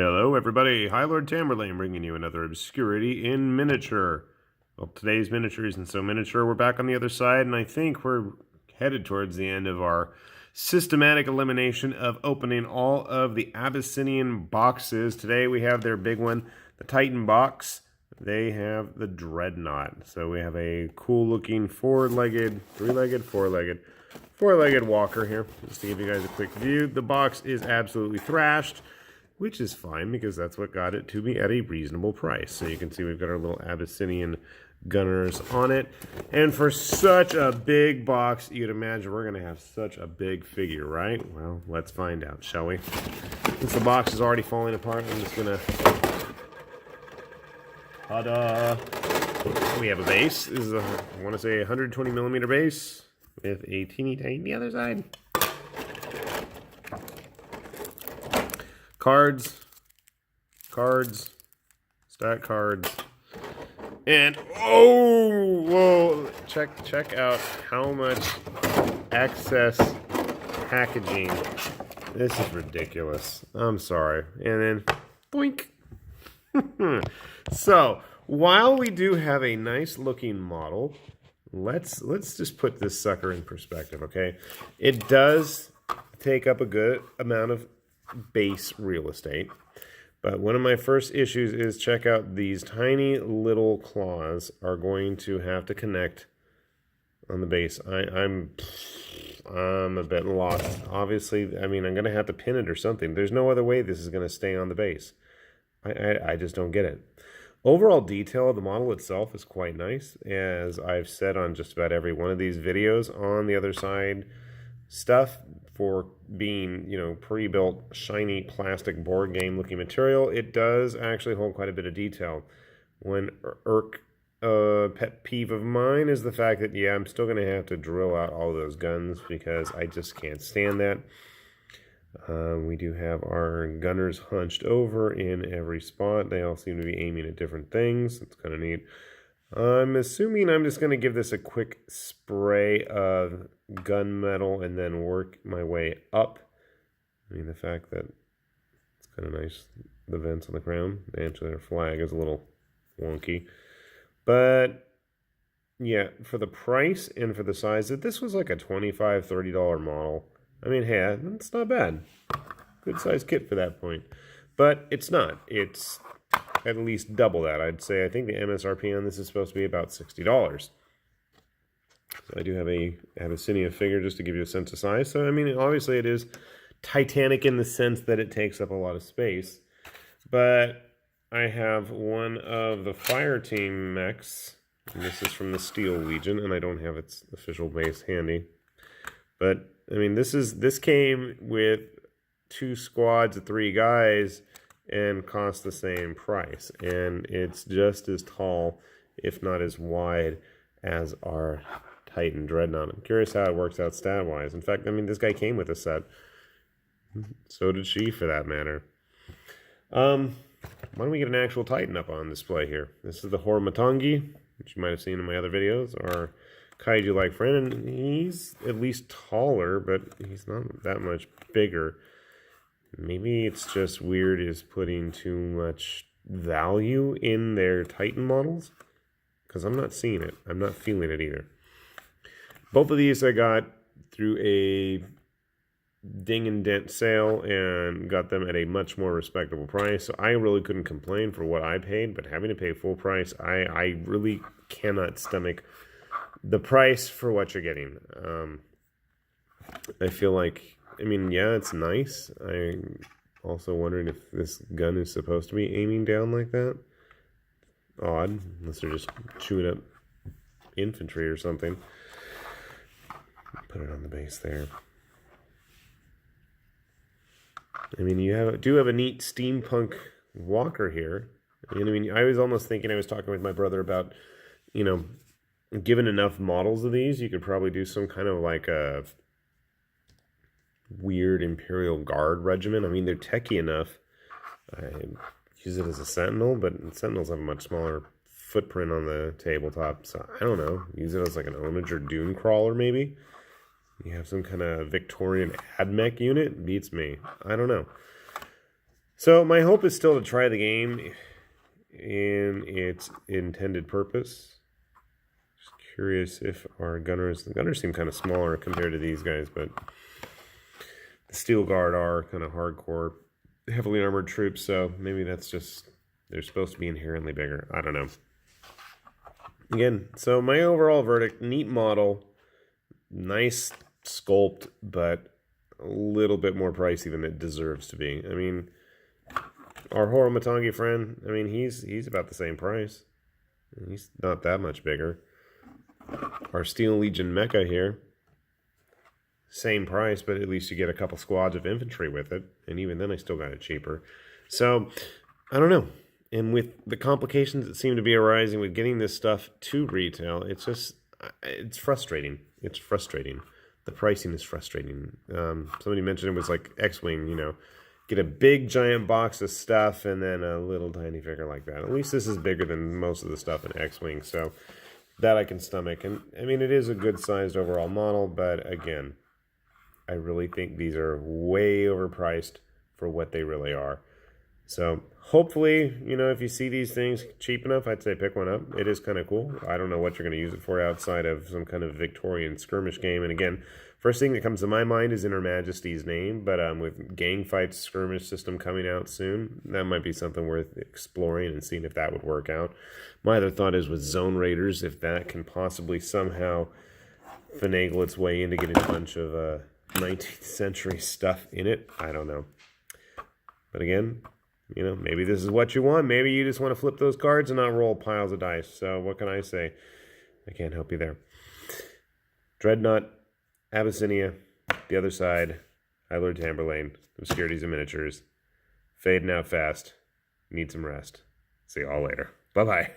Hello everybody, High Lord Tamerlane bringing you another Obscurity in Miniature. Well, today's miniature isn't so miniature. We're back on the other side, and I think we're headed towards the end of our systematic elimination of opening all of the Abyssinian boxes. Today we have their big one, the Titan box. They have the Dreadnought. So we have a cool looking four-legged walker here. Just to give you guys a quick view, the box is absolutely thrashed, which is fine because that's what got it to me at a reasonable price. So you can see we've got our little Abyssinian gunners on it. And for such a big box, you'd imagine we're going to have such a big figure, right? Well, let's find out, shall we? Since the box is already falling apart, I'm just going to... Ta-da! We have a base. This is, I want to say, 120 millimeter base with a teeny tiny the other side. Cards, stack cards, and oh, whoa! Check out how much excess packaging. This is ridiculous. I'm sorry. And then, boink. So while we do have a nice looking model, let's just put this sucker in perspective, okay? It does take up a good amount of base real estate, but one of my first issues is check out these tiny little claws are going to have to connect on the base. I'm a bit lost. Obviously, I mean, I'm gonna have to pin it or something. There's no other way this is gonna stay on the base. I just don't get it. Overall detail of the model itself is quite nice, as I've said on just about every one of these videos. On the other side, stuff for being, you know, pre-built, shiny plastic board game looking material, it does actually hold quite a bit of detail. One pet peeve of mine is the fact that, yeah, I'm still going to have to drill out all those guns because I just can't stand that. We do have our gunners hunched over in every spot. They all seem to be aiming at different things. It's kind of neat. I'm assuming I'm just going to give this a quick spray of gunmetal and then work my way up. I mean, the fact that it's kind of nice, the vents on the crown. Actually, their flag is a little wonky. But, yeah, for the price and for the size, that this was like a $25, $30 model. I mean, hey, that's not bad. Good size kit for that point. But it's not. It's at least double that, I'd say. I think the MSRP on this is supposed to be about $60. So I do have a Abyssinia figure just to give you a sense of size. So, I mean, obviously it is Titanic in the sense that it takes up a lot of space. But I have one of the fire team mechs. And this is from the Steel Legion, and I don't have its official base handy. But, I mean, this came with 2 squads of 3 guys and cost the same price, and it's just as tall, if not as wide, as our Titan Dreadnought. I'm curious how it works out stat-wise. In fact, I mean, this guy came with a set. So did she, for that matter. Why don't we get an actual Titan up on display here? This is the Hormatangi, which you might have seen in my other videos, our kaiju-like friend, and he's at least taller, but he's not that much bigger. Maybe it's just Wyrd is putting too much value in their Titan models, because I'm not seeing it. I'm not feeling it either. Both of these I got through a ding and dent sale and got them at a much more respectable price. So I really couldn't complain for what I paid, but having to pay full price, I really cannot stomach the price for what you're getting. I feel like, I mean, yeah, it's nice. I'm also wondering if this gun is supposed to be aiming down like that. Odd, unless they're just chewing up infantry or something. Put it on the base there. I mean, you do have a neat steampunk walker here. And I mean, I was almost thinking, I was talking with my brother about, you know, given enough models of these, you could probably do some kind of like a weird Imperial Guard regiment. I mean, they're techie enough. I use it as a Sentinel, but Sentinels have a much smaller footprint on the tabletop. So, I don't know. Use it as like an Onager Dune Crawler, maybe. You have some kind of Victorian AdMech unit? Beats me. I don't know. So my hope is still to try the game in its intended purpose. Just curious if the gunners seem kind of smaller compared to these guys, but the Steel Guard are kind of hardcore, heavily armored troops, so maybe that's just, they're supposed to be inherently bigger. I don't know. Again, so my overall verdict, neat model, nice sculpt, but a little bit more pricey than it deserves to be. I mean, our Horomatangi friend, I mean, he's about the same price. He's not that much bigger. Our Steel Legion Mecha here, same price, but at least you get a couple squads of infantry with it. And even then, I still got it cheaper. So, I don't know. And with the complications that seem to be arising with getting this stuff to retail, it's just, it's frustrating. It's frustrating. The pricing is frustrating. Somebody mentioned it was like X-Wing, you know, get a big giant box of stuff and then a little tiny figure like that. At least this is bigger than most of the stuff in X-Wing, so that I can stomach. And I mean, it is a good sized overall model, but again, I really think these are way overpriced for what they really are. So hopefully, you know, if you see these things cheap enough, I'd say pick one up. It is kind of cool. I don't know what you're going to use it for outside of some kind of Victorian skirmish game. And again, first thing that comes to my mind is in Her Majesty's name. But with Gang Fight's skirmish system coming out soon, that might be something worth exploring and seeing if that would work out. My other thought is with Zone Raiders, if that can possibly somehow finagle its way into getting a bunch of 19th century stuff in it. I don't know. But again, you know, maybe this is what you want. Maybe you just want to flip those cards and not roll piles of dice. So what can I say? I can't help you there. Dreadnought, Abyssinia, the other side, High Lord Tamburlaine, Obscurities and Miniatures, fading out fast, need some rest. See you all later. Bye-bye.